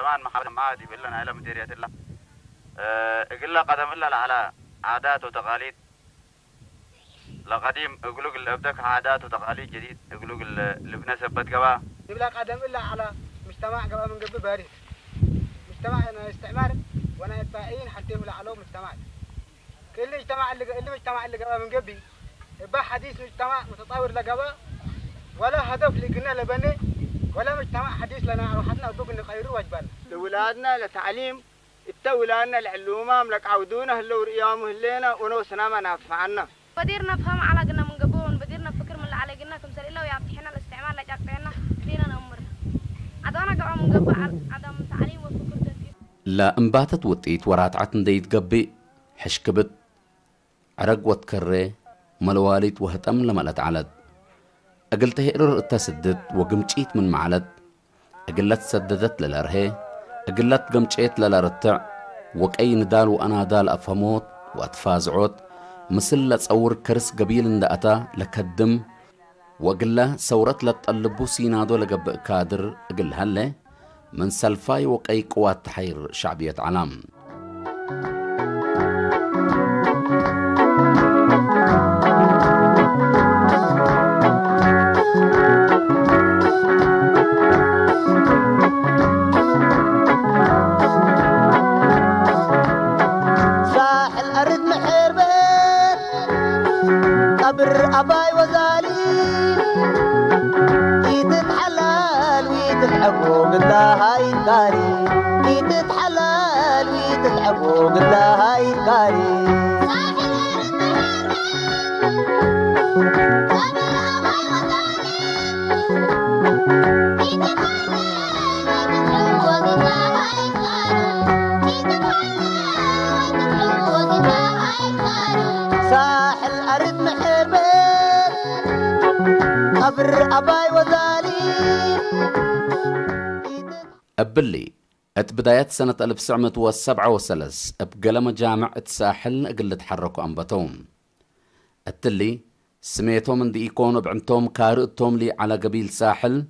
زمان ما حدا معادي بإلا على مديرية الله إقلا قدم إلا على عادات وتقاليد لقديم إقلوق اللي أبدك عادات وتقاليد جديد إقلوق اللي بنسبت قبا إقلا قدم إلا على مجتمع قبا من قبل باريس مجتمع أنا استعمار وأنا إطباعيين حتى ولا علو مجتمع كل مجتمع اللي قبا من قبل يبقى حديث مجتمع متطور لقبا ولا هدف لقنا لبني ولا مجتمع حديث لنا روحتنا ودوق نغيروا واجبنا لولادنا لتعليم التولادنا العلومة ملك عودونا هلو ريامه هلينا ونوسنا ما نفعنا بديرنا فهم على قنا من قبون بديرنا فكر من اللي على قنا كمثال إلا ويعطينا الاستعمال لجاكتنا لينا نأمرنا عدانا قبا من قبا عدم تعليم وفكر تفكير لا انباتت وطيت ورات عتن ديت قبي حشكبت عرق وتكري ملواليت وهتم لملت علد أقلت هيرر التسدد وقمتشيت من معلد أقلت سددت للأرهي أقلت قمتشيت للأرتع وكأي ندال وأنا دال أفهموت وأتفازعوت مثل لتصور كرس قبيل اندأتا لكدم وأقله سورت لتقلبو سينادو لقب كادر أقل هالي من سلفاي وكأي قوات تحير شعبية علام أباي وزالين يتتحلال ويتتحبوا بالله هاي الكاري يتتحلال ويتتحبوا بالله هاي الكاري ساحل أرد محربين قبر أباي وزالين أبلي بدايات سنة 1907 بقلم جامع الساحل أقل تحركوا أنبتهم التلي سميتهم من دي يكونوا بعنتهم كارئتهم لي على قبيل ساحل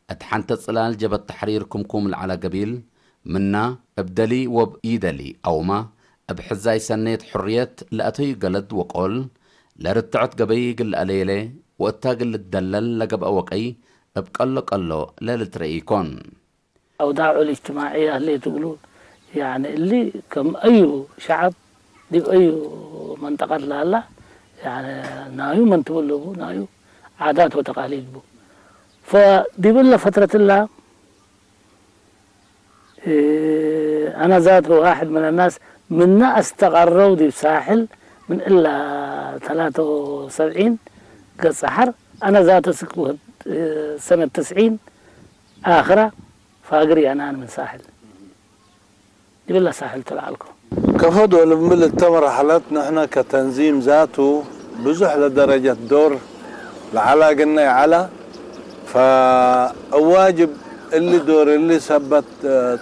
أتحنت صلال جبت تحريركم كوم على قبيل منا ابدلي وبإيدلي أو ما بحزاي سنيت حرية لأتي قلد وقول لرتعت قبي قل أليلي واتاقل الدلل لقب أوكي بقلق قلو للتريكون أوضاع الاجتماعية اللي تقولون يعني اللي كم أي شعب دي أي منطقة لا يعني نايو من تبلغوا نايو عادات وتقاليد بو فدي بلا فترة الله أنا ذات واحد من الناس منا استقروا دي بساحل من إلا 73 قد سحر أنا ذات سكوت سنة 90 آخرة فأقري أنا من ساحل دي بالله ساحل طلع لكم كفدوا لمل التمر حالتنا احنا كتنظيم ذاته بزح لدرجة دور العلاقة قلنا على فواجب اللي دور اللي ثبت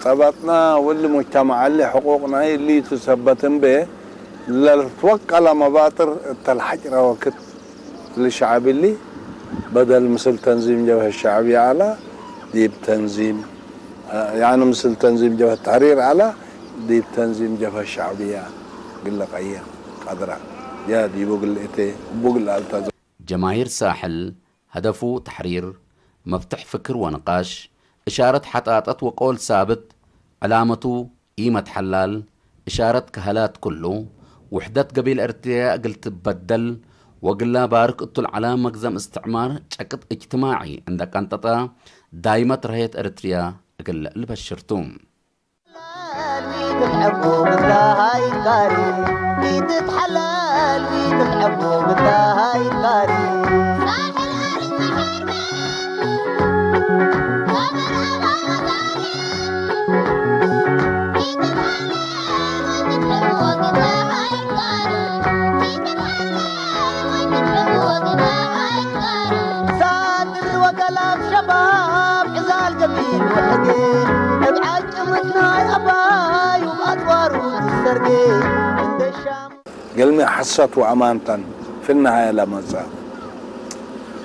طبطنا واللي مجتمع اللي حقوقنا اللي تثبتن به لتوقع مباطر الحجرة وقت للشعب اللي بدل مثل تنظيم جبهة الشعبية على ديب تنظيم يعني مثل تنظيم جبهة التحرير على ديب تنظيم جبهة الشعبية قل لك أيه قدرة يا دي بقول إتي بقول التزام جماهير ساحل هدفه تحرير مفتح فكر ونقاش إشارة حطاطة وقول ثابت علامته قيمة حلال إشارة كهلات كله وحدة قبيل ارتياء قلت تبدل وقلنا بارك قلت العلام مقزم استعمار شكت اجتماعي عندك انتطا دايمة رهية ارتريا قل البشرتوم تتحبوا بالله هاي الكاري تتحلال تتحبوا بالله هاي الكاري ساتر وقلب شباب عزال قبيل وحقين ابعد جمتنا يا اباي وبأطوار السرقين عند الشام قلمي حست وأمانة في النهاية لما صار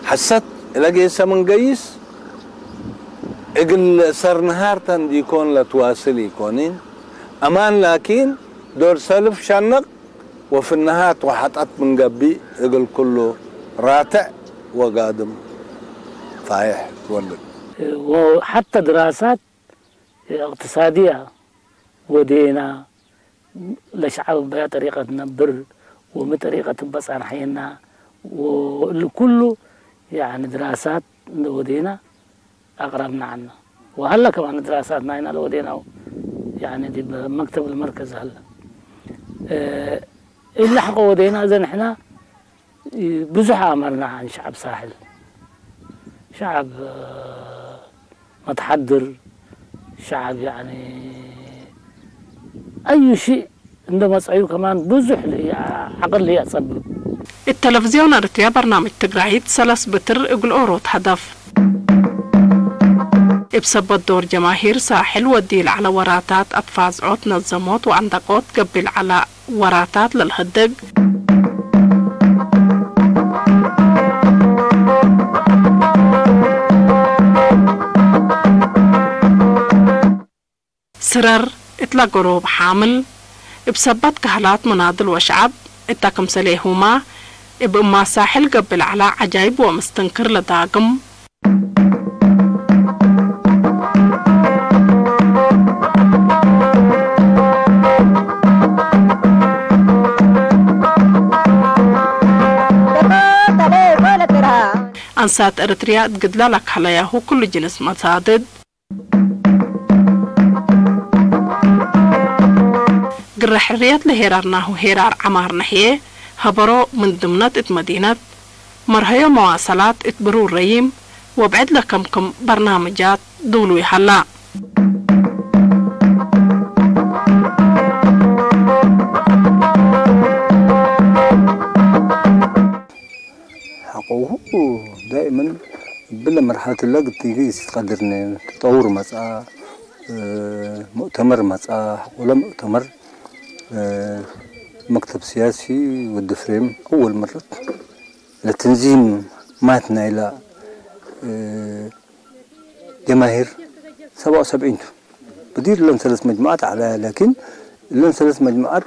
حست لقي من قيس اقل سر نهار تن يكون لتواصل يكونين امان لكن دور سلف شنق وفي النهاية وحطت من قبي اقل كله راتع وقادم فايح تولد. وحتى دراسات اقتصادية ودينا لشعب بطريقة نبر وبطريقة بصر حينا وكله يعني دراسات ودينا أقربنا عنه. وهلا كمان دراساتنا هنا ودينا يعني دي بمكتب المركز هلا اللي حقوا ودينا إذا نحن بزح أمرنا عن شعب ساحل، شعب متحضر، شعب يعني أي شيء عندما تصعيو كمان بزح عقل لي أتصبب. التلفزيون أرتيا برنامج تقرعيد سلس بتر اقل أوروت هدف بسبب دور جماهير ساحل والديل على وراتات أطفاز عوت نظموت وعندقوت قبل على وراتات للهدق سرر اتلا قروب حامل بسبب كهلات مناضل وشعب اتاكم سليهما بأما ساحل قبل على عجايب ومستنكر لداقم أنسات إريتريا تقدل لك حلاياه كل جنس مصادد قرحريات لهيرارناه هيرار عمار نحيه هبرو من ضمنات مدينة مرهيو مواصلات اتبرو الريم وبعد لكم برنامجات دولو يحلا حقوه دائما بلا مرحلة اللقط تيجي تقدرني تطور مساء مؤتمر مساء ولا مؤتمر مكتب سياسي والدفريم أول مرة لتنظيم ماتنا إلى جماهير 77 بدير لهم 3 مجموعات على لكن لهم 3 مجموعات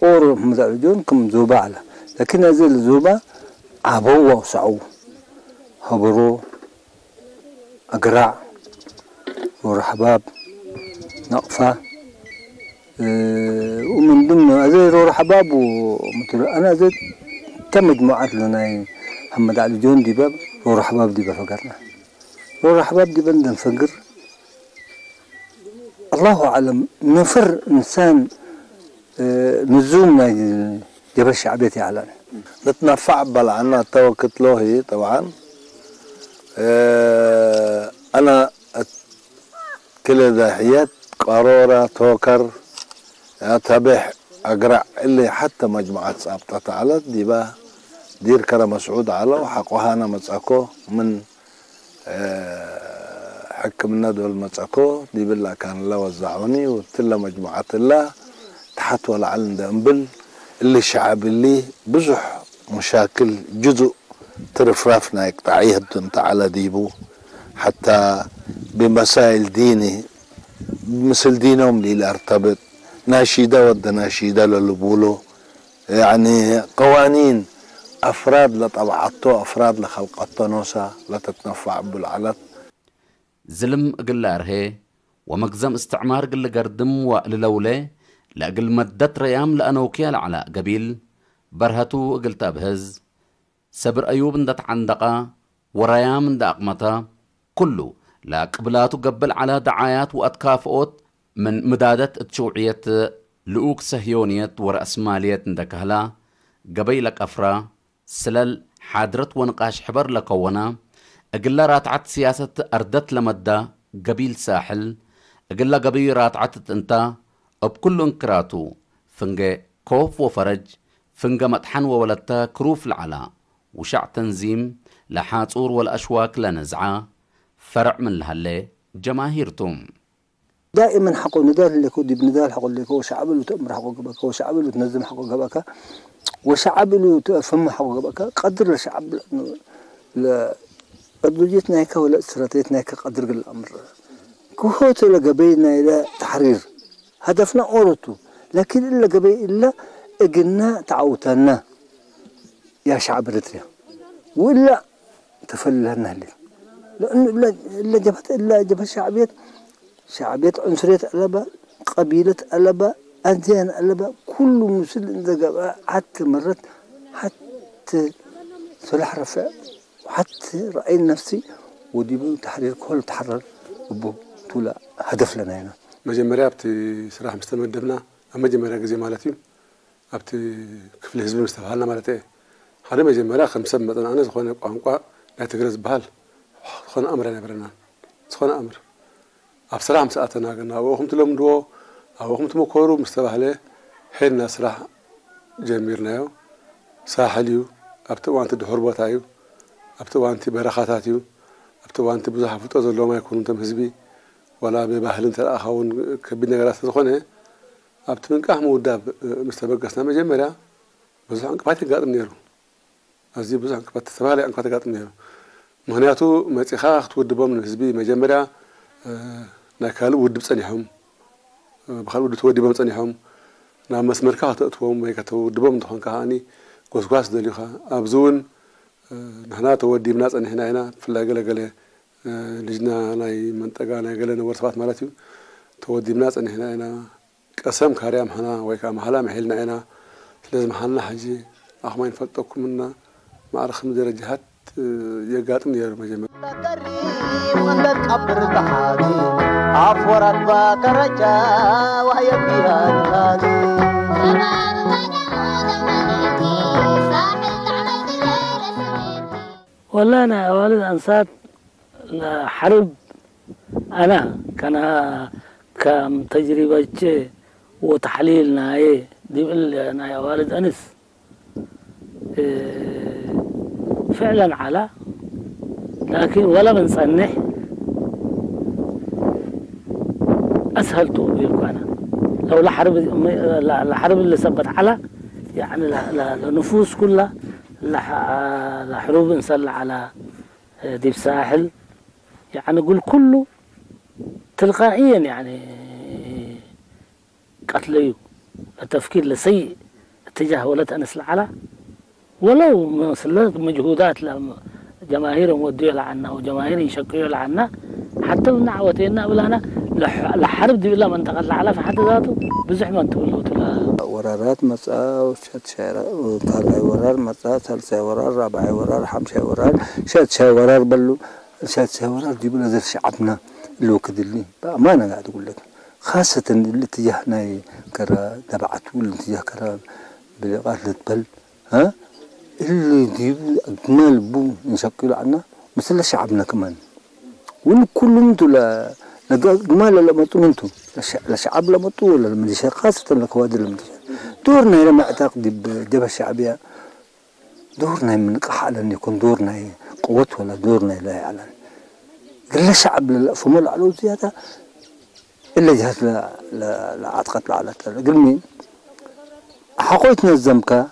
أور مزعجون كم زوبا على لكن هذه الزوبا عبوا وصعوا هبروا أقرع ورحباب نقفة ومن ضمن هذه رحباب ومثل أنا زي كمجموعات لنا محمد علي جون ديباب ورحباب ديبا فقرنا ورحباب ديبا نفقر الله أعلم نفر إنسان نزومنا جبل الشعبية على نتنفع بلعنا توكت له طبعا أنا كل ضحيات قارورة توكر أتابع أقرأ اللي حتى مجموعة سابطة على ديبا دير كرم مسعود على وحقوها أنا مسأكو من حكم الندوة المسأكو دي بالله كان الله وزعوني وتلا مجموعة الله تحت ولا علم دنبل اللي شعب اللي بزح مشاكل جزء ترفرفنا يقطعيه الدنت على ديبو حتى بمسائل ديني مثل دينهم اللي ارتبط ناشيدة ود ناشيدة للبولو يعني قوانين أفراد لطبعته أفراد لخلقته نوسا لا تتنفع بالعلت زلم قل أرهي ومقزم استعمار قل قردم وقللولي لأقل مدت ريام لأنوكيال على قبيل برهتو قل تابهز سبر أيوب اندت عندقا وريام اند أقمتا كله لأقبلاتو قبل على دعايات وأتكافؤت من مدادة تشوعية لؤوك سهيونية ورأسمالية اندكهلا قبيلك أفرا سلال حادرت ونقاش حبر لكونا أقل راتعت سياسة أردت لمدة قبيل ساحل أقل قبيل راتعت انتا بكل انكراتو فنجا كوف وفرج فنجا مطحن وولدتا كروف العلا وشع تنزيم لحاطور والأشواك لنزعة فرع من الهلة جماهيرتم دائما حقو ندال اللي كودي بندال حقو اللي كو شعب له تأمر حقو قبك وشعب له تنظم حقو قبك وشعب له تفهم حقو قبك قدر الشعب قدوجتنا هيك ولا استراتيجيتنا هيك قدر الأمر كهوت ولا قبينا إلى تحرير هدفنا أورتو لكن إلا قبي إلا إجنا تعوتنا يا شعب إريتريا وإلا تفلنا هلي لأنه إلا جبهة شعبية عنصرية ألبا قبيلة ألبا أديان ألبا كل مسلم ذا حتى مرات حتى صلح رفع وحتى رأي نفسي وديبو تحرير كل تحرر وبو طول هدف لنا هنا مجمريا أبتي صراحة مستمدبنا أما جمريا زي مالتي أبتي كفل حزب مستفعلنا مالتي هذا مجمريا خمسة مثلا أنا زخون قانقا لا تجرز بحال زخون أمر أنا برنا زخون أمر أبصراحة مسأتنا قلنا وهم تلوم دو أو هم تمكروا مستفعله حين صراحة جميرنايو ساحليو أبتوا أنت دحربة تايو أبتوا أنت برخاتاتيو أبتوا أنت بزح فتوى زلوا ما يكونوا تم حزبي ولا ببهل أنت الأخوان كبدنا جلسة زخونة أبت من كهم وداب مستبقسنا مجمرة بزح عنك باتي قادم نيرو أزدي بزح عنك باتي ثمالي عنك باتي قادم نيرو مهنياتو متخاخ تودبوا من حزبي مجمرة ناكل ودب صنيحهم بخل ود تودبوا صنيحهم نعم مسمر كاتوهم ويكتو دبوا دخان كهاني قصقاص دليخا أبزون نحنا تودي بناس أن هنا في اللاجلة لجنا ناي منطقة ناي قلنا ورثات مالتيو تودي بناس أن هنا قسم كاريام هنا ويكا محلا محلنا هنا لازم حنا حاجة أخوين فتوكم منا مع رخم درجات يقاتم يا مجمع تكريم عندك قبر ضحاكي عفورك باكرجا وهي فيها الغالي والله أنا والد أنصات حرب أنا كان كتجربة وتحليلنا دي أنا يا والد أنس فعلا على لكن ولا بنصنح أسهل تقول أنا لو الحرب اللي سبت على يعني النفوس كلها لحروب نسل على ديب ساحل يعني قل كله تلقائيا يعني قتليو التفكير لسيء اتجاه ولد أنس العلا ولو مسلت مجهودات جماهيرهم وديوا لعنا وجماهير يشكيوا لعنا حتى نعوتينا ولانا لحرب دي بالله منطقة العلا في حد ذاته بزحمة تقول ورارات مساء وشات شارع وطالع ورار مساء ثالثة ورار رابعة ورار خمسة ورار شات شاي ورار بلو شات شاي ورار دي بلا ذر شعبنا اللي وكد اللي بأمانة قاعد أقول لك خاصة اللي اتجاهنا كرا تبعته الاتجاه كرا بلغات البل ها اللي دي أجمل بو نشكل عنا مثل شعبنا كمان والكل انتو لا جمال لما انتم الشعب لما طول الميليشيا خاصة الكوادر الميليشيا دورنا لما اعتقد بالجبهة الشعبية دورنا من على ان يكون دورنا قوة ولا دورنا لا يعلن قال الشعب الفمول على زيادة الا جهاز لا اعتقد على قال مين حقوا يتنظمك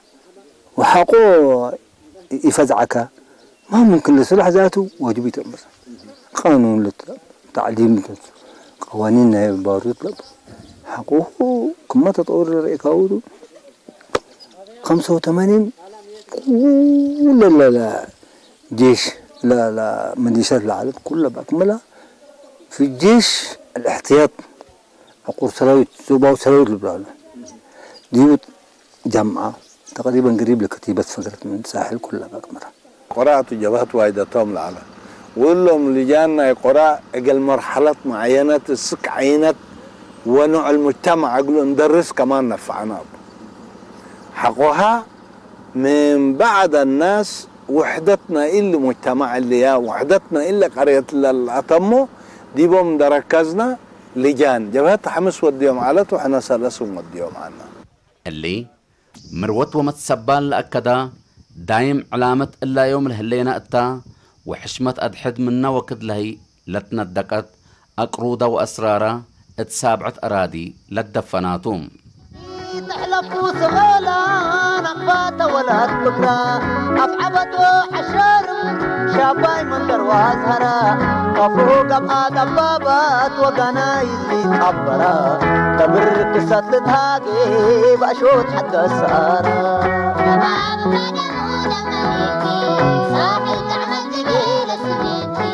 وحقوا يفزعك ما ممكن لصلاح ذاته واجب يتأمر قانون تعليم قوانين البارود حقوقه كما تطور رأيكاودو 85 لا جيش لا ميليشيات العالم كلها بأكملها في الجيش الاحتياط عقور سراويت سوبا وسراويت البرالة دي جمعة تقريبا قريب لكتيبة فقرت من الساحل كلها بأكملها قرأت جبهة وايدتهم العالم ولهم لجانا قراء أجل مرحلة معينة السك عينت ونوع المجتمع أقول ندرس كمان نفعنا حقها من بعد الناس وحدتنا إلا مجتمع اللي يا وحدتنا إلا قرية الأطمو دي بوم دركزنا لجان جبهة حمص وديهم على وحنا سلسهم وديهم عنا اللي مروت ومتسبال لأكدا دايم علامة إلا يوم الهلينا أتا وحشمة أدحد منا وكد لهي لتندقت أقرودة وأسرارة اتسابعت أرادي للدفناتهم تحلفوا سغالا نقفات ولا تبكى أفعبت حشارم شاباي من درواز هرا كفو قبعة قبابات وقنا يزيد عبرا تبر كسات لتهاقي بأشوت حتى السارة شباب قدموا دمريكي ساحل تعمل جميل سميتي.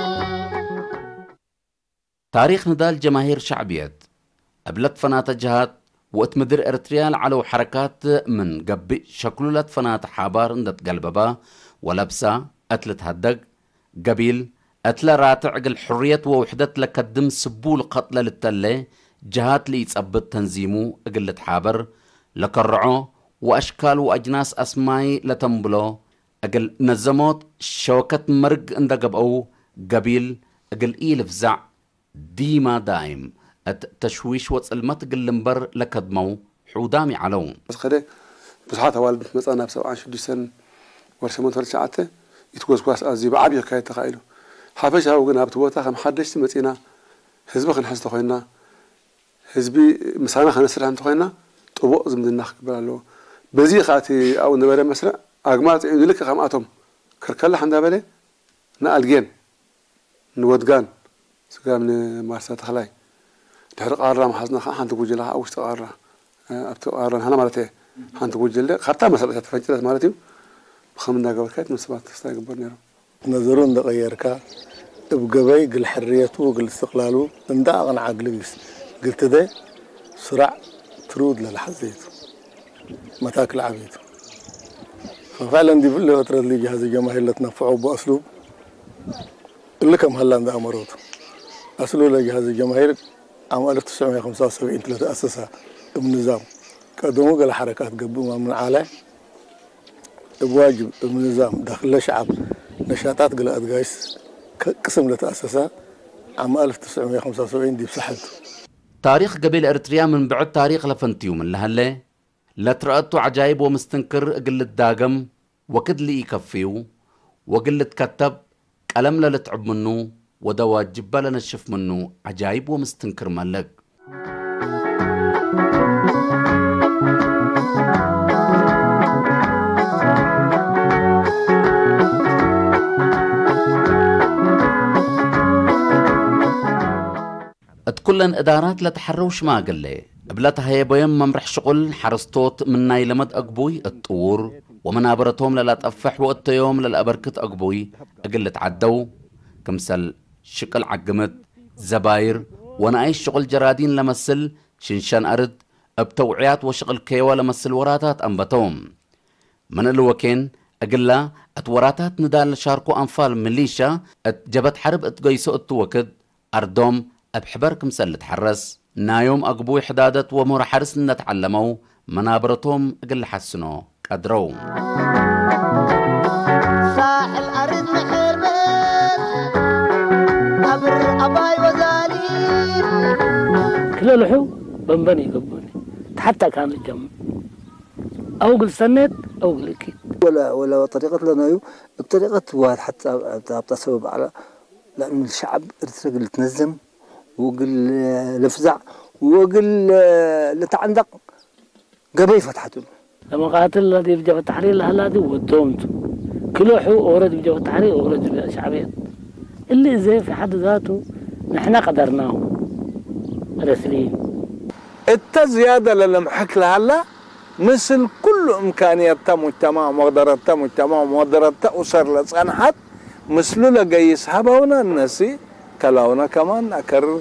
تاريخ نضال جماهير شعبيات قبلت فنات جهات وقت مدير ارتريال على حركات من قبي شكلولت فنات حابار اندت قلببا ولبسا أتلت هدق قبيل أتلا راتع الحرية ووحدت لكدم سبول قتل للتلة جهات اللي يتصبت تنزيمو أقلت حابر لكرعو وأشكال وأجناس أسماي لتنبلو أقل نزموت شوكت مرق اندقب أو قبيل أقل إيل فزع ديما دايم التشويش وصلمت قلنبر لكدمو حودامي علون بس خده بصحات والد مثلا بسبعة شديسن ورشمون ترشعته يتقوز كواس أزي بعبي كاي تخيلو حافش هاو قلنا بتبوتا خم حدش تمتينا حزب خن حزب خوينا حزبي مسانا خن سرح تخوينا طبق زمدنا خبر له بزي خاتي أو نبرة مسرع أجمعت عندي لك خم أتوم كركلا حنا بالي نقلجين نودجان سكان من مارسات خلاي تحرق قارة محزنا خان تقول لها أوش تقارة أبتقارة هنا مالته خان تقول لها خطأ مسألة تفجرت مالتي بخمنا قبل كات من سبات تستقبل نيرو نظرون دغيرك بقبي قل حريته وقل استقلاله انداغن عقليس قلت ده سرع ترود للحزيت ما تاكل عبيد ففعلا دي بالله وترد لي جهاز الجماهير اللي تنفعوا بأسلوب اللي كم هلا عند أمروت أسلوب لجهاز الجماهير عام 1975 تأسسها بنظام قدموا قال حركات قبل من عالة بواجب النظام داخل الشعب نشاطات قال أدقايس قسم لتأسسها عام 1975 دي بصحته. تاريخ قبيل إرتريا من بعد تاريخ لفنتيو من لهلا لا ترأتو عجايب ومستنكر قلة داقم وكد لي يكفيو وقلة كتب قلم لا لتعب منه ودوا جبالة نشف منه عجايب ومستنكر ملك اتكلن ادارات لتحروش ما قلي بلاتها هي بيم ممرح شغل حرستوت من ناي لمد اقبوي الطور ومنابرتهم للا تأفح وقت يوم للأبركت أقبوي أقلت عدو كمسل شكل عقمت زباير وانا اي شغل جرادين لمسل شنشان أرد بتوعيات وشغل كيوة لمسل وراتات أنبتوم من الوكين أقلا اتوراتات ندال شاركو أنفال مليشة اتجبت حرب اتقيسو اتوكد أردوم أبحبر كمسل تحرس نايوم أقبوي حدادت ومور حرس نتعلمو منابرتهم أقل حسنو قدرو ساحل أرض محير بيت أبر أباي وزالي كل لحو بنبني قبوني حتى كان الجمع أو قل سنت أو قل كيد ولا طريقة لنا بطريقة واحد حتى بتسبب على لأن الشعب ارترق تنزم وقل لفزع وقل لتعندق قبي فتحته لما قاتل الذي في جبهة التحرير لهذا ودومته كل حو أورد في جبهة التحرير أورد في الشعبية اللي زي في حد ذاته نحن قدرناه رسلين التزيادة للمحك لهلا مثل كل إمكانيات مجتمع مقدرات مجتمع مقدرات أسر لصنحت مثل لقى يسحبونا النسي كلاونا كمان أكرر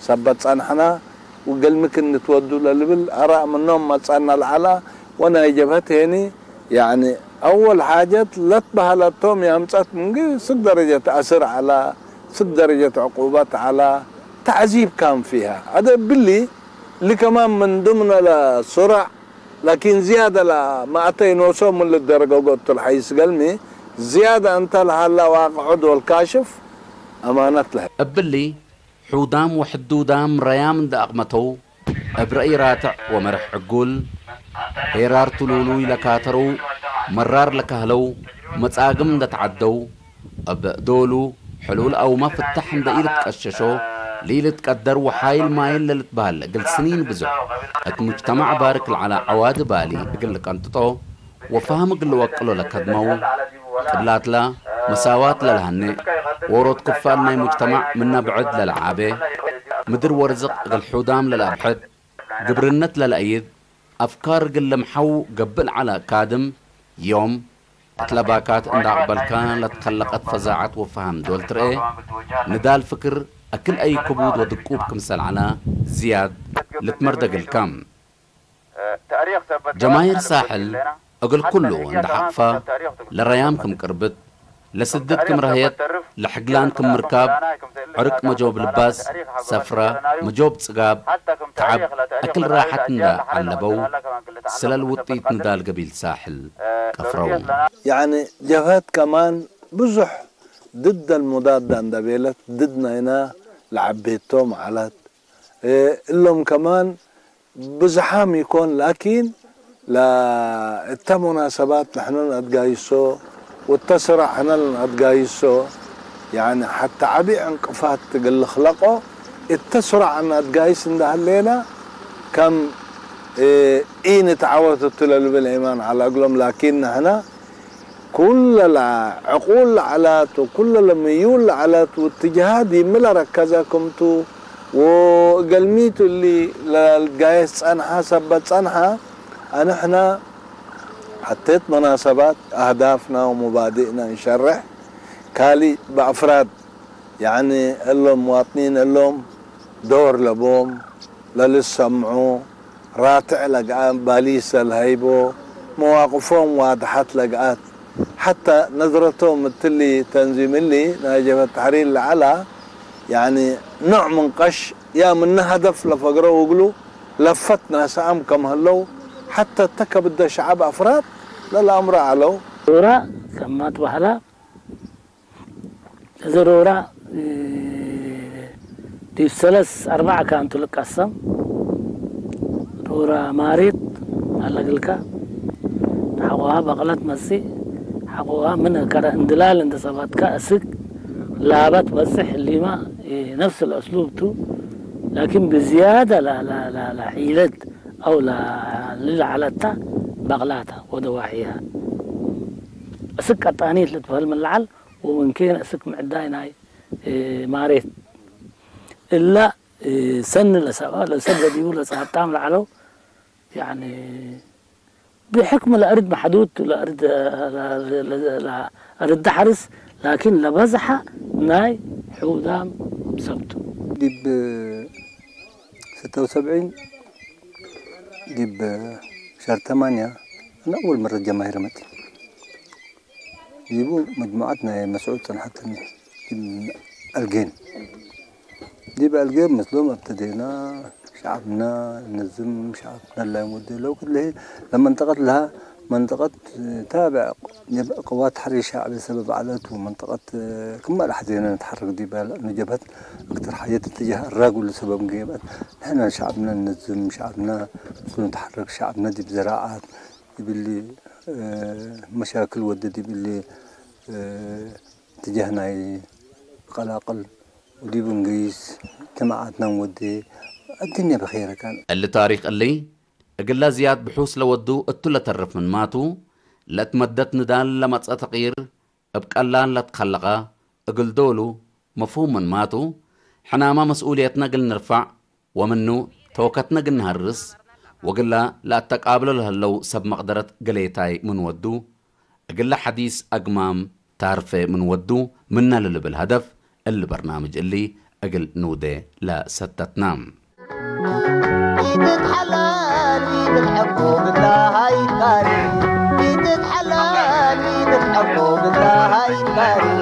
سبت صنحنا وقال ممكن نتودوا للبل أرى منهم ما تصنع العلا وانا جبهت هني يعني أول حاجة لا تبهلتهم يا مصات من 6 درجة أسر على 6 درجة عقوبات على تعذيب كان فيها هذا باللي اللي كمان من ضمن السرع لكن زيادة ما أتينا وصوم من الدرجة قلت الحيس قلمي زيادة أنت لها واقع عضو الكاشف أمانة له أبلي حودام وحدودام ريام دا أغمتو أبرأي راتع ومرح عقول إيرار تلولو لكاترو مرار لكهلو متاقم دا تعدو أب دولو حلول أو ما فتحن دا إيلت كششو ليلت قدر وحايل مايل للتبال قل سنين بزع المجتمع بارك على عواد بالي قل لك أنتطو وفهم قل وقلو لكدمو قبلات لا مساواة للهني ورود كفالنا مجتمع منا بعد للعابة مدر ورزق الحودام للأبحد قبرنت للأيد أفكار قل محو قبل على كادم يوم اتلباكات عند عقبال كان لتخلقت فزاعة وفهم دول ترئي ندال فكر أكل أي كبود ودقوب كمثال على زياد لتمردق الكام جماهير ساحل أقول كله عند حقفة لريامكم قربت لسددكم رهيت لحقلانكم مركاب عرق مجوب لباس سفرة مجوب صقاب تعب أكل راحة ندا علبو سلال وطيت ندال قبيل ساحل كفرو يعني جبهات كمان بزح ضد المضاد عند بيلت ضدنا هنا لعبيتهم على لهم كمان بزحام يكون لكن لا التمناسبات نحن نتقايسو والتسرع احنا نتقايسو يعني حتى عبي انقفات تقل خلقه التسرع ان نتقايس عند هلينا كم ايه نتعودت بالايمان على اقلهم لكن احنا كل العقول العلات وكل الميول العلات واتجاهات يملا ركزكمتو وقلميتو اللي للقايس صنحة سبت صنحة أنا احنا حطيت مناسبات أهدافنا ومبادئنا نشرح كالي بأفراد يعني اللهم مواطنين اللهم دور لبوم للسمعوا راتع لقان باليس الهيبو مواقفهم واضحات لقات حتى نظرتهم مثلي تنظيم اللي ناجم التحرير العلا يعني نوع من قش يا من هدف لفقره وقلو لفتنا سام كم هلو حتى تكبد شعب افراد لا الامر علو ضرورة كما تبحلا ضرورة دي ثلاث أربعة كانت لك قسم ضرورة ماريت على قلك حقوها بقلت مسي حقوها من كرا اندلال انتصابات كأسك لابت بصح اللي ما نفس الأسلوب تو لكن بزيادة لا حيلت أو لا للعلتها بغلاتها ودواحيها أسك الطانيت لتفهم من العل وممكن أسك معداين هاي ماريت إلا سن لسبب يقول صاحب تعمل علو يعني بحكم لا أرد محدود لا أرد حرس لكن لبزحة ناي حودام سبتو دي ب 76 دي بشهر 8 أنا أول مرة جماهير مثل يجيبوا مجموعتنا مسعود حتى الجين دي بألقين مثلهم ابتدينا شعبنا نزم شعبنا لا يمد لو كله لما انتقلت لها منطقة تابع قوات حرية شعبي بسبب عادات ومنطقة كما لحظينا نتحرك دي لأنه جبهت أكثر حاجة اتجاه الراجل لسبب جبهت نحن شعبنا ننزم شعبنا نتحرك شعبنا دي بزراعات دي باللي مشاكل ودي باللي اتجاهنا قلاقل ودي بنقيس جماعاتنا ودي الدنيا بخير كان اللي تاريخ اللي أقل زياد بحوس لودو التلة ترف من ماتو لا تمدت ندان لما تغير بقلان لا تخلقا أقل دولو مفهوم من ماتو حنا ما مسؤوليتنا قل نرفع ومنو توكتنا قل نهرس وقلا لا تقابل لها لو سب مقدرة قليتاي من ودو أقل حديث أقمام تعرفه من ودو منا للي بالهدف اللي برنامج اللي أقل نودي لا ستتنام ايدك حلال ايدك حقوق الله هاي كاري ايدك حلال ايدك حقوق الله هاي كاري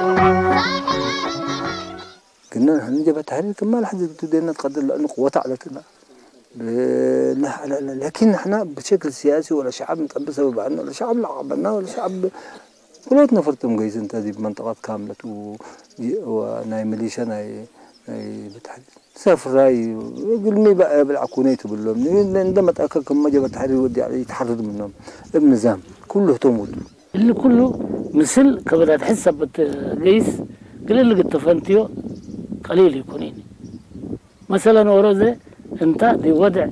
قلنا نحن نجيب تحرير كما لحد بدينا نقدر لأنه قوة علتنا لكن احنا بشكل سياسي ولا شعب متقبل سبب عنه ولا شعب لعبنا ولا شعب كلنا فرتم قيس انت دي بمنطقات كاملة وناي ميليشيا ناي بتحرير سافر راي قلني بقى بالعكونيت باللوم عندما تأكد كم ما جاب التحرير ودي عليه يتحرر منهم ابن نظام كله تموت اللي كله مثل كبدا تحس بتقيس قال اللي قد تفنتيو قليل يكونين مثلا ورزة انت دي وضع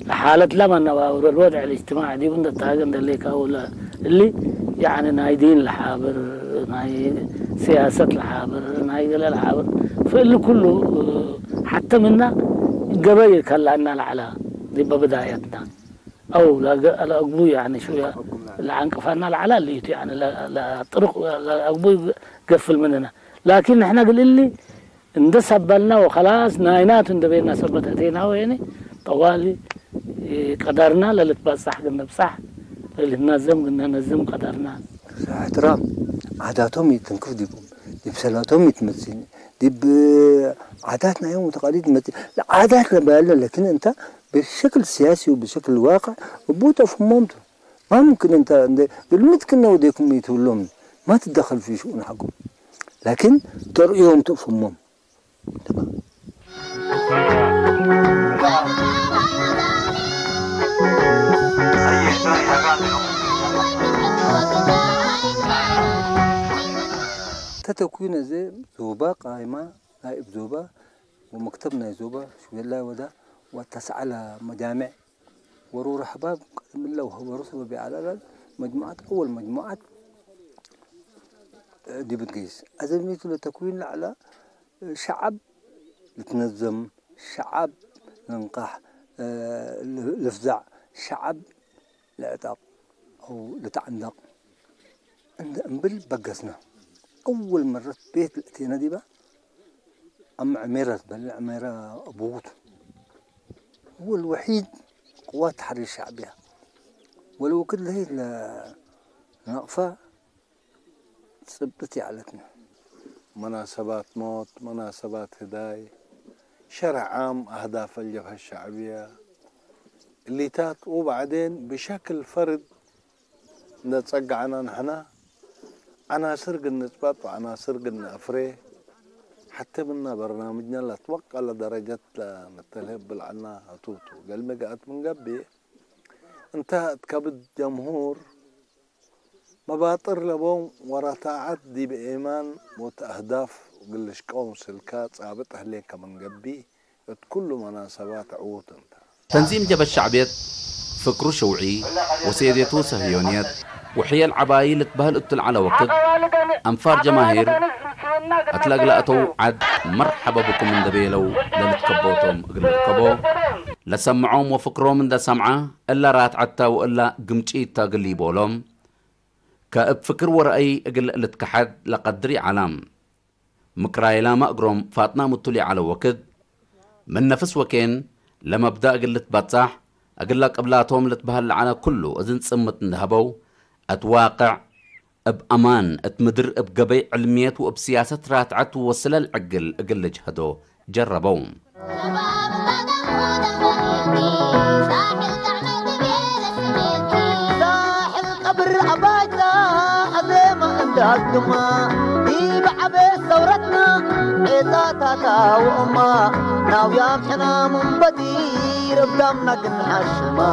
لحالة لما نواور الوضع الاجتماعي دي بند تاجن اللي كاولا اللي يعني نايدين لحابر ناي سياسة لحابر ناي لحابر فاللي كله حتى منا قبيل كلا عنا العلا دي ببدايتنا أو لا أقبو يعني شوية العنكفنا العلا اللي يعني لا طرق لا أقبو قفل مننا لكن احنا قل اللي اندسب لنا وخلاص ناينات اندبينا سبتتينا ويني طوالي قدرنا للتبصح قلنا بصح للنظم قلنا نظم قدرنا احترام عاداتهم يتنكف دي بسلاتهم يتمثل دي بعاداتنا يوم وتقاليد يتمثل لا عاداتنا بالله لكن انت بشكل سياسي وبشكل واقع وبوتا في مامته ما ممكن انت بالمتكن وديكم يتولون ما تتدخل في شؤون حقهم لكن ترئيهم تفهمهم تمام تتكوين زي زوبا قائمة نائب زوبا ومكتبنا زوبا شو الله وده وتسعى على مجامع ورور حباب من الله وهو رسل بعلى مجموعات أول مجموعات دي بتقيس أزميته لتكوين على شعب لتنظم شعب لنقح لفزع شعب لعتاق أو لتعندق نبل بقسنا أول مرة بيت الأتينا دي بقى أم عميرة بل عميرة أبوت هو الوحيد قوات تحرير الشعبية ولو كل هي نقفة ثبتي علتنا مناسبات موت مناسبات هداية شرع عام أهداف الجبهة الشعبية اللي تات وبعدين بشكل فرد نتصقع عنا نحنا عناصر قلنا نثبت وعناصر قلنا أفريه حتى منا برنامجنا لا توقع لدرجة نتلهب بالعنا هتوتو قال مقعت من قبي انتهت كبد جمهور مباطر لبون ورا تاعت دي بإيمان وتأهداف وقلش قوم سلكات صابت أهلين كمن قبي كل مناسبات عوت انت تنظيم جبهة الشعبية فكره شوعي وسيديته صهيونيات وحيل عبايل تبهل قتل على وقت أنفار جماهير أتلاقى لقطو عد مرحبا بكم من دبيلو لنتكبوتهم قلتكبو لسمعهم وفكرهم من دا سمعة إلا رات عتا وإلا قمتشيتا قلي بولهم كأب فكر ورأي أقل لتكحد لقدري علام مكرايلا ما أقرم فاتنا متولي على وقت من نفس وكين لما بدأ قلت باتصح أقول لك قبلاتهم لتبهل على كله أذن صمت نهبو أتواقع بأمان أتمدر بقبي علميات وبسياسة راتعت ووصل العقل أقل جهدو جربوهم ساحل قبر أباجنا عظيمة عندك دما دي بعبي ثورتنا عطاتها وأما ناويام حنا من بدير بدمنا قنها الشما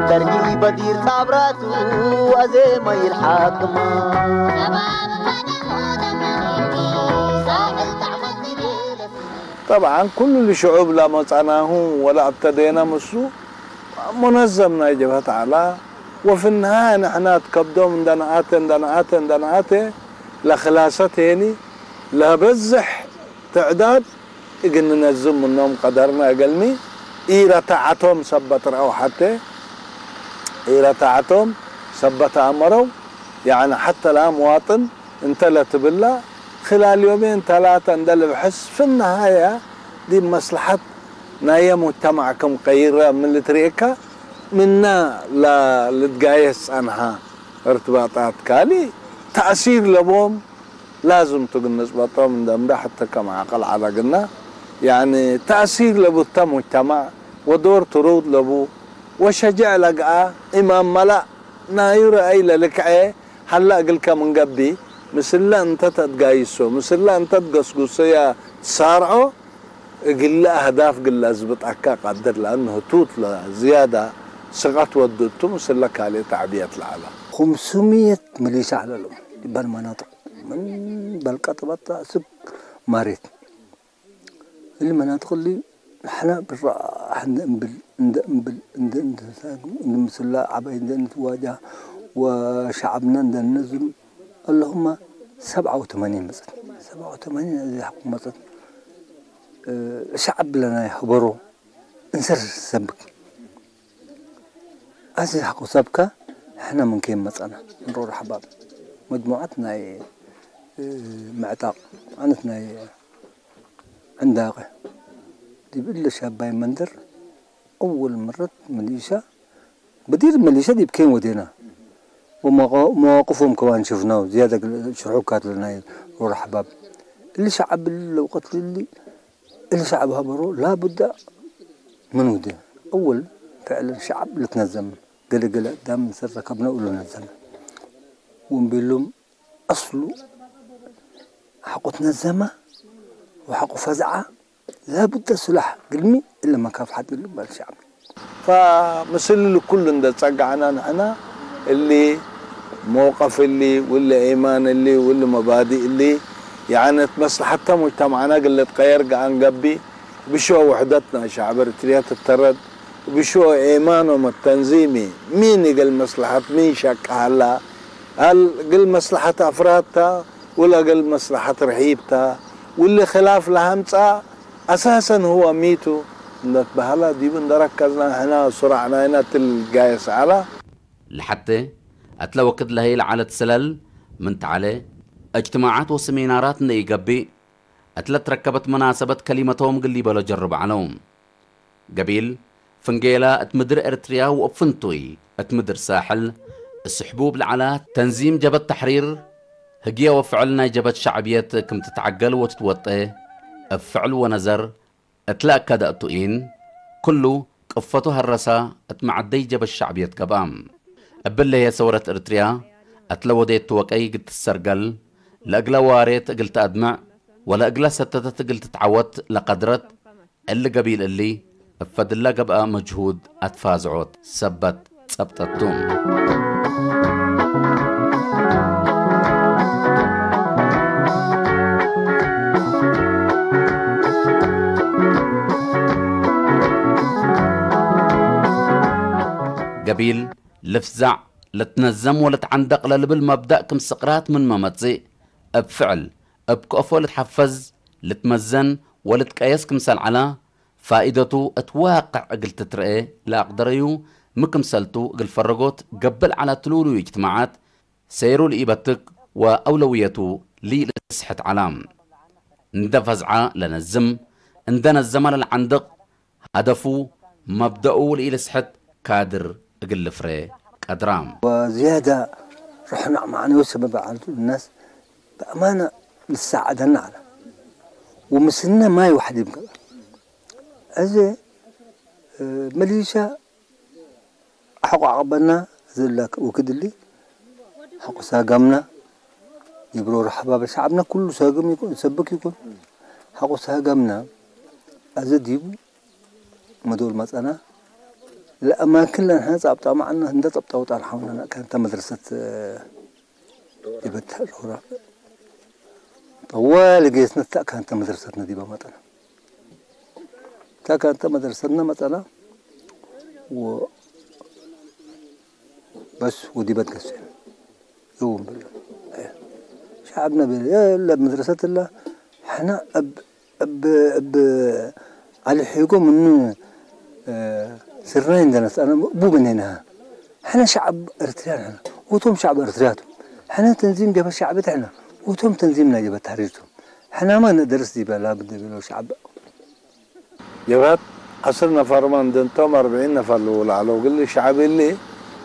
ترقي بدير صابراتو وأزيمة الحاكمة طبعا كل الشعوب لا مصعناهم ولا ابتدينا مسو منظمنا جبهة على وفي النهاية نحن تكبدوا دنعات لخلاصتين لا بزح تعداد إجن ننظم منهم قدرنا أقلمي إيرا تعتهم سبت رأو حتى إيرا تعتهم سبت أمروا يعني حتى لا مواطن انت لا تبلا خلال يومين ثلاثة ندل بحس في النهاية دي مصلحة نايا مجتمعكم غير من التريكة منا لا لتقايس عنها ارتباطات كالي تأثير لبوم لازم تقنص بطا من دمدا حتى كما عقل على قلنا يعني تأثير لبو مجتمع ودور ترود لبو وشجع لقاء إمام ملا ناير أي للكعي هلا قلك من قبي مثل أنت تتقايسو مثل أنت تقصقصو يا تسارعو قل أهداف قل أزبط أكا قدر لأنه توت زيادة سقط ودتو مثل لك عليه تعبية العالم 500 مليشة على الأم بالمناطق من بالقطبة سب ماريت المناطق اللي احنا عند مسلا عباي نتواجه وشعبنا ننزل اللهم 87 مثلا 87 هذه حكم مثلا شعب لنا يخبروا انسر سبك هذه حكوا سبكة احنا من كين مثلا نروح حباب مجموعتنا معتاق عنتنا عندها دي بيقول شاباي مندر أول مرة مليشة بدير مليشة دي بكين ودينا ومواقفهم كمان شفناه زيادة شعوكات لنا روح حباب اللي شعب لو قتل اللي شعب هبرو لا بد من ودي أول فعلا شعب اللي تنزم قلق دام نصير ركبنا ولا نزلنا ونقول لهم أصله حقوا تنزمة وحقوا فزعة لا بد سلاح قلمي إلا ما كاف حد يقلب الشعب فمثل الكل اللي تصقعنا نحن اللي موقف واللي إيمان واللي مبادئ يعني مصلحتها مجتمعنا قلت غير عن قبي بشو وحدتنا شعب ارتريا تترد وبشو إيمانهم التنظيمي مين يقل مصلحة مين شك هلا هل قل مصلحة أفرادها ولا قل مصلحة رحيبتها واللي خلاف لهمتها أساسا هو ميتو بهلا دي بندركزنا هنا سرعنا هنا تلقايس على لحتى أتلوكد لهي على تسلل من تعالي اجتماعات وسمينارات يقبي أتلت ركبت مناسبة كلمتهم قلي بلا جرب عليهم قبيل فنجيلا اتمدر ارتريا وفنتوي اتمدر ساحل السحبوب العلا تنظيم جبت تحرير هجيا وفعلنا جبت شعبيات كم تتعقل وتتوطئ افعل ونزر اتلاقى دأتوين كله قفته هالرسا اتمعدي جبت الشعبيات كبام أبل هي ثورة ارتريا اتلوديت توقعي قلت السرقل لأقلا واريت قلت أدمع ولا أقلا ستتت قلت تعوت لقدرت اللي قبيل اللي افدلا قبقى مجهود اتفازعوت سبت سبتتهم قبيل لفزع لتنزم ولا تعندق للبل مبدأ كم سقرات من ممتزي بفعل بكأفو لتحفز لتمزن ولا تقيس كمسال على فائدته اتواقع قلت ترقي لا اقدريو مكمسلتو قل فرقوت قبل على تلولو اجتماعات سيرو لإيبتك وأولويته لي لسحة علام ند فزعة لنزم اندنا الزمن العندق هدفو مبدأو لي لسحة كادر قل فري قدرام وزيادة رحنا معنا وسبب على الناس بأمانة لساعدنا على ومسلنا ما يوحد يبقى أزي مليشة حقوا عقبنا زلك وكدلي حقوا ساقمنا يبرو رحباب شعبنا كله ساقم يكون سبك يكون حقوا ساقمنا أزي ديبو مدول مسألة الأماكن اللي نحن طبطا معنا هند طبطا وطالحونا كانت مدرسة جبت الهراء طوال جيسنا كانت مدرستنا دي بمطلع كانت مدرستنا مثلا و بس ودي بتقسم يوم بالله شعبنا بالله مدرسة الله احنا اب على حيكم انه سرنا عندنا انا مو من هنا احنا شعب ارتريان احنا وتم شعب ارترياتهم احنا تنظيم جبهة الشعب تاعنا وتم تنظيمنا جبهة تحريرهم احنا ما ندرس دي بلا بد بلو شعب جبهة 10 نفر من دنتم 40 نفر على قال لي شعب اللي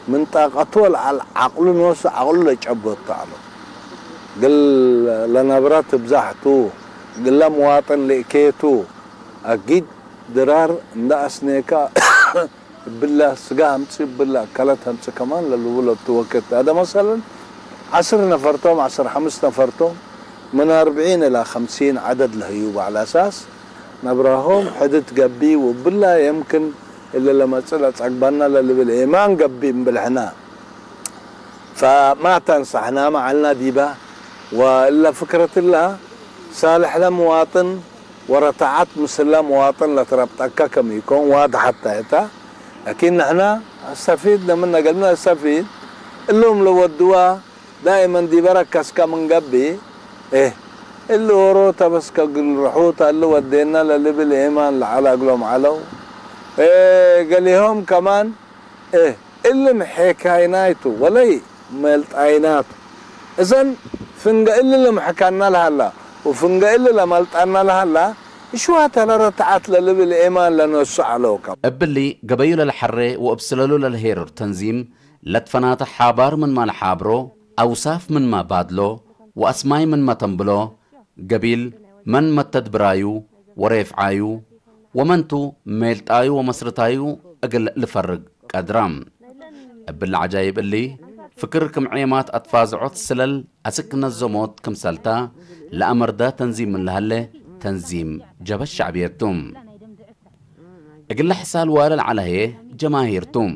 من طاقته على عقل نص عقل يجبط تعالى قال لنا برات بزحتو قال له مواطن لقيتو اكيد درار ناسنيكا بالله سقام تصيب بالله كلتها امس كمان للولد توكت هذا مثلا 10 نفرتهم 15 نفرتهم من 40 الى 50 عدد الهيوب على اساس نبراهم حدت قبي وبالله يمكن الا لما طلعت عقبنا للي بالايمان قبي بالحنا فما تنصحنا معلنا ديبا والا فكره الله صالح لمواطن ورتعت مسلم مواطن لتربطك كم يكون واضح حتى إتا لكن نحنا استفيدنا منها قلنا استفيد اللهم لو ودوا دائما دي بركز كمن قبي إيه اللي وروتا بس كقل رحوتا اللي ودينا للي بالإيمان على قلهم علو إيه قال لهم كمان إيه اللي محيك عينايته ولي ملت عيناته إذن فنقا اللي محكانا لها لا وفنقا اللي ملتقنا لها لا شو هتلرتعت للي بالإيمان لنوسع علوكم أبلي قبيل الحرة وأبسللو للهيرر تنظيم لتفنات حابار من ما لحابرو أوصاف من ما بادلو وأسماي من ما تنبلو قبيل من ما تدبرايو وريفعايو ومنتو ميلتايو ومسرتايو أقل لفرق قدرام أبل عجايب اللي فكركم عيمات أتفازعوت سلل أسكن الزموت كم سلتا لأمر دا تنظيم من لهالي تنظيم جاب الشعبيتهم أقل حسال والل على هي جماهيرتهم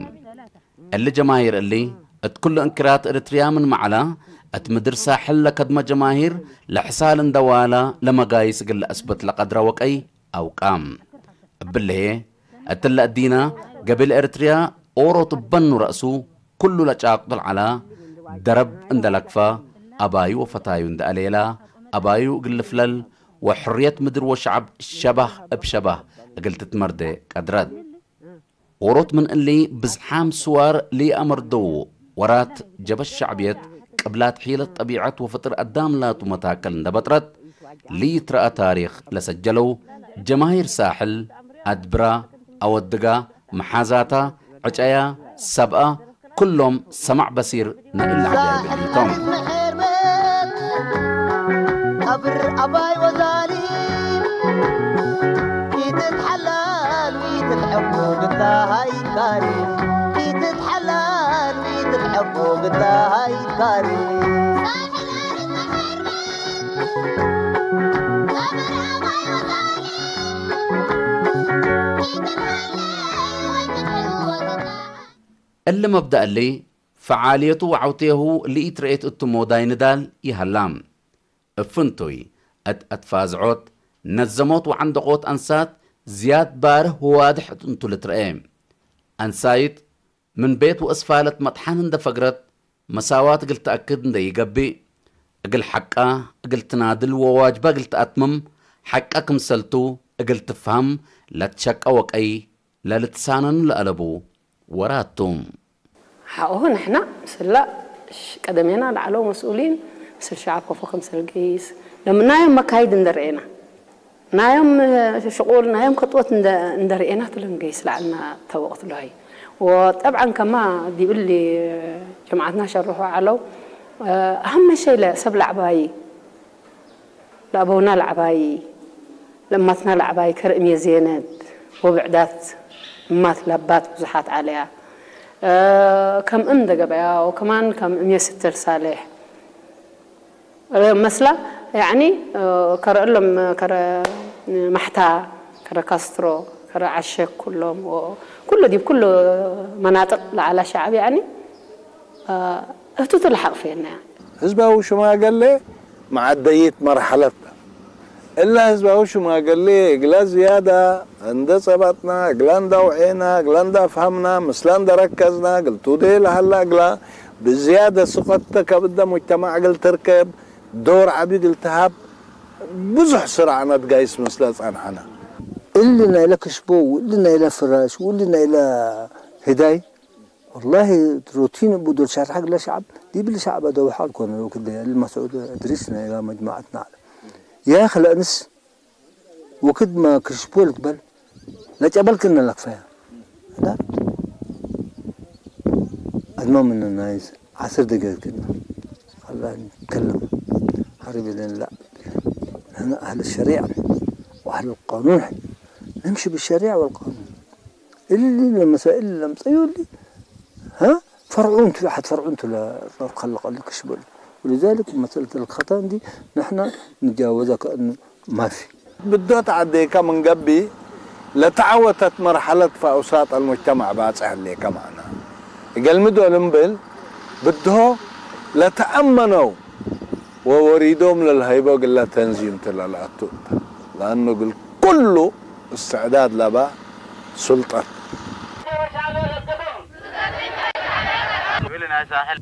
اللي جماهير اللي اتكل انكرات اريتريا من معلا اتمدر ساحل لكدما جماهير لحسال دوالا لما قايس قل أثبت لقدر وكأي أو قام بالله اتلا الدينا قبل اريتريا أورو تبنو رأسو كل لجاقضل على درب اندلكفا أبايو وفتايو اند أليلا أبايو قل فلل وحرية مدر وشعب شبه بشبه قلت تمردي قدرات وروت من اللي بزحام سوار لي أمر دو ورات جب الشعبيت قبلات حيلة طبيعة وفطر قدام لا تمتاكل اندبطرت لي ترى تاريخ لسجلو جماهير ساحل أدبرا أودقا محازاتا عجايا سبقا كلهم سمع بصير نقل عجائب الليتهم أبر أباي وزالين يتتحلال ويتتحبوا بالتاهاي كاري يتتحلال ويتتحبوا بالتاهاي كاري اللي مبدأ اللي فعاليته وعوتيه اللي يترأيت التمو دايندال يهلام افنتوي اتفازعوت نزموت وعندقوت انسات زياد باره وواضح انتو لترأيم انسايت من بيت واسفالت مطحان اند فقرت مساوات قلت اكد اند يقبي اقل حقا اقل تنادل وواجبا قلت اتمم حقك مسلتو اقل تفهم لا تشك اوك اي لا لتسانن لقلبو وراتهم حقوه نحنا مسلا قدمينا لعلو مسؤولين مثل شعب وفوق مثل الجيس لما نايم مكايد ندرينا نايم شغول نايم خطوات ندرينا تلهم جيس لعنا توقت له هي وطبعا كما دي يقول لي جماعتنا شرحوا علو اهم شيء لسبل عباي لابونا العباي لما تنا العباي كرئم زينات وبعدات مات لبات بزحات عليها كم امدق بقى وكمان كم ستر صالح مثلا يعني كرا لهم كرا محتا كرا كاسترو كرا عشق كلهم وكل دي بكل مناطق على شعب يعني تتلحق فينا حزبه وشو ما قال لي مع ديت مرحلتنا إلا حزبه وشو ما قال لي إقلا زيادة عند صبتنا إقلا دوعينا إقلا فهمنا مثلا ركزنا قلتو دي لهلا إقلا بزيادة سقطتك بدأ مجتمع قل تركب دور عبيد التهاب بزح سرعنا تقايس مسلات عن حنا اللي نايلا كشبو واللي نايلا فراش واللي نايلا هداي والله روتين بدو شرح حق لشعب دي بالشعب دو حالكم لو كده المسعود درسنا الى مجموعتنا يا اخي الانس وكد ما كشبوا لك بل لا جبل كنا لك فيها لا المهم من الناس 10 دقائق كنا خلينا نتكلم حريبي لين لا احنا اهل الشريعه واهل القانون نمشي بالشريعه والقانون اللي المسائل اللي مصيول لي ها فرعون واحد فرعون خلق لك كشبل ولذلك مساله الخطا دي نحن نتجاوزها كانه ما في بده تعدي من قبي لتعوتت مرحله فاوساط المجتمع باصح اللي كمان يقلمدوا المبل بده لتامنوا ووريدهم للهيبه وقال تنظيم تلالاتو لانه قلت كله استعداد لبا سلطة قولنا يا ساحل